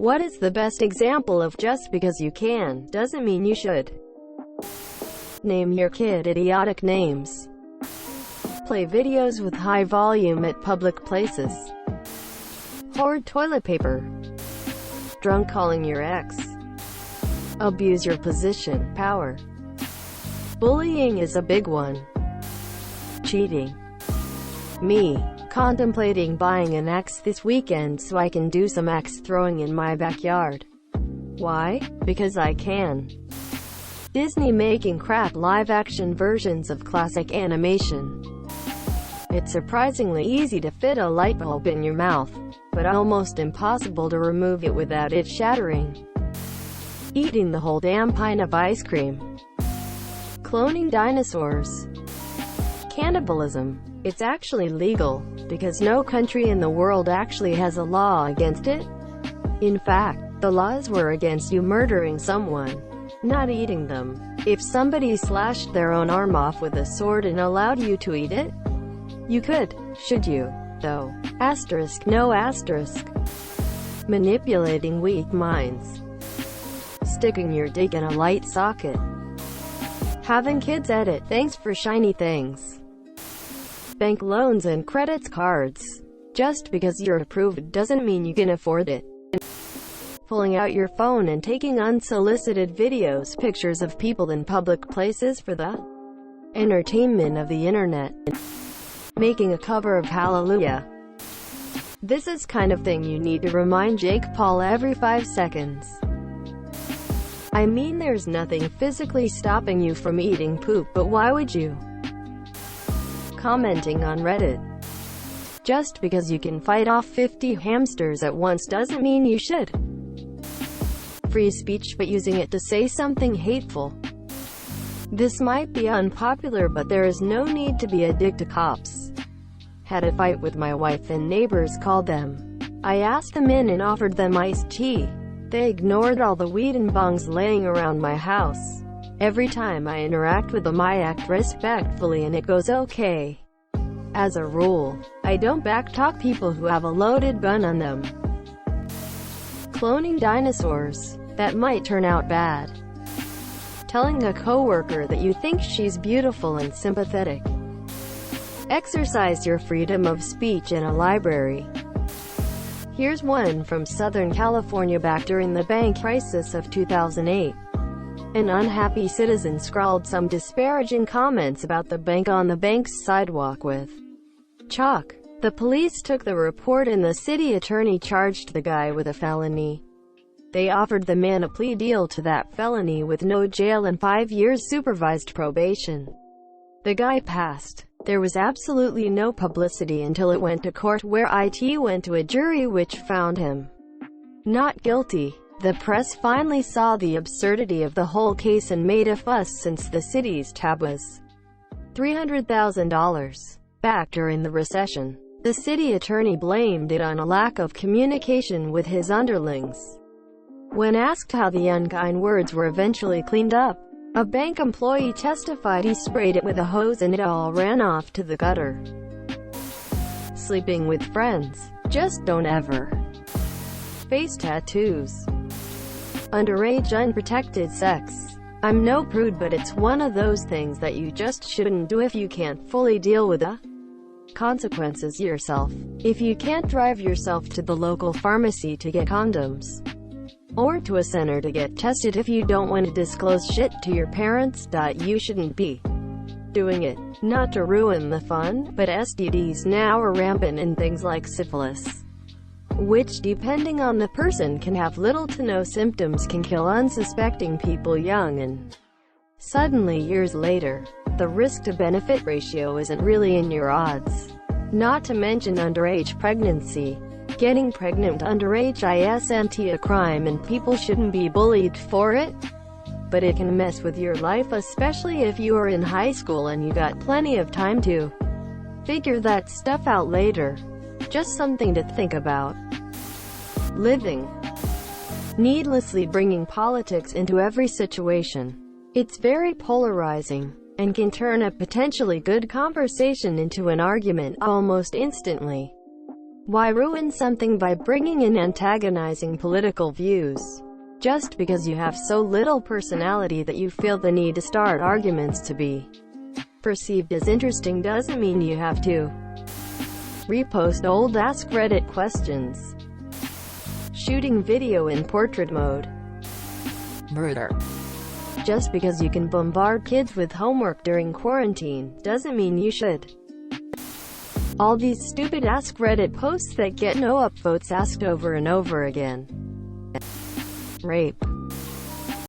What is the best example of just because you can, doesn't mean you should? Name your kid idiotic names. Play videos with high volume at public places. Hoard toilet paper. Drunk calling your ex. Abuse your position, power. Bullying is a big one. Cheating. Me. Contemplating buying an axe this weekend so I can do some axe throwing in my backyard. Why? Because I can. Disney making crap live-action versions of classic animation. It's surprisingly easy to fit a light bulb in your mouth, but almost impossible to remove it without it shattering. Eating the whole damn pint of ice cream. Cloning dinosaurs. Cannibalism. It's actually legal, because no country in the world actually has a law against it. In fact, the laws were against you murdering someone, not eating them. If somebody slashed their own arm off with a sword and allowed you to eat it, you could. Should you, though? Asterisk, no asterisk. Manipulating weak minds. Sticking your dick in a light socket. Having kids edit thanks for shiny things. Bank loans and credit cards. Just because you're approved doesn't mean you can afford it. Pulling out your phone and taking unsolicited videos, pictures of people in public places for the entertainment of the internet. Making a cover of Hallelujah. This is kind of thing you need to remind Jake Paul every 5 seconds. I mean, there's nothing physically stopping you from eating poop, but why would you? Commenting on Reddit. Just because you can fight off 50 hamsters at once doesn't mean you should. Free speech, but using it to say something hateful. This might be unpopular, but there is no need to be a dick to cops. Had a fight with my wife and neighbors called them. I asked them in and offered them iced tea. They ignored all the weed and bongs laying around my house. Every time I interact with them I act respectfully and it goes okay. As a rule, I don't backtalk people who have a loaded gun on them. Cloning dinosaurs. That might turn out bad. Telling a coworker that you think she's beautiful and sympathetic. Exercise your freedom of speech in a library. Here's one from Southern California back during the bank crisis of 2008. An unhappy citizen scrawled some disparaging comments about the bank on the bank's sidewalk with chalk. The police took the report and the city attorney charged the guy with a felony. They offered the man a plea deal to that felony with no jail and 5 years supervised probation. The guy passed. There was absolutely no publicity until it went to court, where it went to a jury which found him not guilty. The press finally saw the absurdity of the whole case and made a fuss since the city's tab was $300,000. Back during the recession, the city attorney blamed it on a lack of communication with his underlings. When asked how the unkind words were eventually cleaned up, a bank employee testified he sprayed it with a hose and it all ran off to the gutter. Sleeping with friends. Just don't ever. Face tattoos. Underage unprotected sex. I'm no prude, but it's one of those things that you just shouldn't do if you can't fully deal with the consequences yourself. If you can't drive yourself to the local pharmacy to get condoms, or to a center to get tested if you don't want to disclose shit to your parents, you shouldn't be doing it. Not to ruin the fun, but STDs now are rampant, and things like syphilis, which depending on the person can have little to no symptoms, can kill unsuspecting people young, and suddenly years later, the risk-to-benefit ratio isn't really in your odds. Not to mention underage pregnancy. Getting pregnant underage isn't a crime and people shouldn't be bullied for it, but it can mess with your life, especially if you are in high school and you got plenty of time to figure that stuff out later. Just something to think about. Living. Needlessly bringing politics into every situation. It's very polarizing, and can turn a potentially good conversation into an argument almost instantly. Why ruin something by bringing in antagonizing political views? Just because you have so little personality that you feel the need to start arguments to be perceived as interesting doesn't mean you have to repost old AskReddit questions. Shooting video in portrait mode. Murder. Just because you can bombard kids with homework during quarantine, doesn't mean you should. All these stupid AskReddit posts that get no upvotes asked over and over again. Rape.